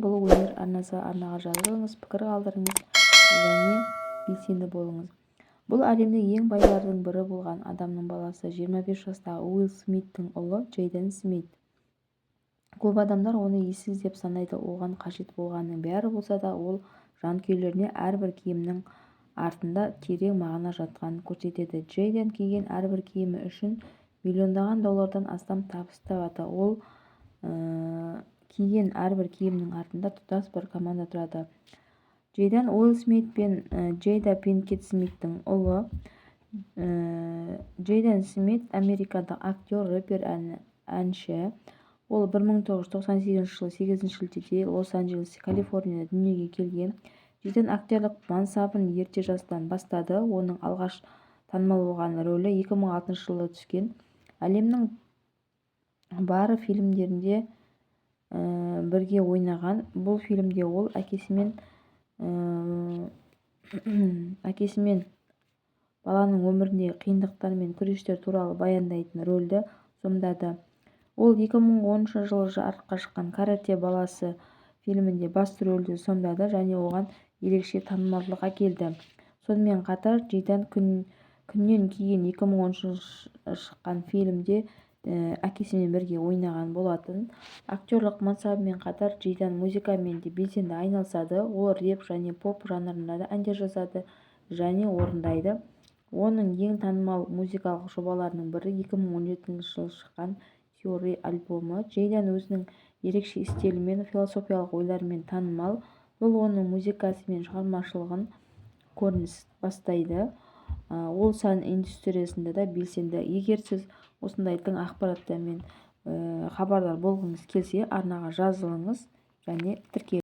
бұл өнер арнасы арнаға жазылыңыз, пікір қалдырыңыз және белсенді болыңыз. Бұл әлемде ең байлардың бірі болған адамның баласы 25 жастағы Уилл Смиттің ұлы Джейден Смит. Көп адамдар оны ессіз деп санайды. Оған қажет болғанның бәрі болса да, ол жанкүйерлеріне әрбір киімнің артында терең мағына жатқанын көрсетеді. Джейден киген әрбір киімі үшін миллиондаған доллардан астам табыс табады. Ол киген әрбір киімнің артында тұтас бір команда тұрады. Джейден Уилл Смит пен Джейда Пинкет Смиттің ұлы. Джейден Смит американдық актер, рэпер, әнші. Ол 1998 жылы 8 шілдеде Лос-Анджелес, Калифорнияда дүниеге келген. Джейден актерлік мансабын ерте жастан бастады. Оның алғаш танымал болған рөлі 2006 жылы түскен әлемнің бары фильмдерінде бірге ойнаған. Бұл фильмде ол әкесімен баланың өміріндегі қиындықтар мен күрестер туралы баяндайтын рөлді сомдады. Ол 2010 жылы жарыққа шыққан «Каратэ баласы» фильмінде басты рөлді сомдады және оған ерекше танымалдық әкелді. Сонымен қатар Джейден күннен кейін 2010 шыққан фильмде әкесімен бірге ойнаған болатын. Актерлік мансабымен қатар Джейден музыкамен де белсенді айналысады. Ол рэп және поп жанрында да әндер жазады және орындайды. Оның ең танымал музыкалық жобаларының бірі 2017 жылы шыққан Theory альбомы. Джейден өзінің ерекше стилімен, философиялық ойларымен танымал. Бұл оның музыкасы мен шығармашылығын көрініс бастайды. Ол сән индустриясында да белсенді. Егер сіз осындай тың ақпараттармен хабардар болғыңыз келсе, арнаға жазылыңыз және тіркеліңіз.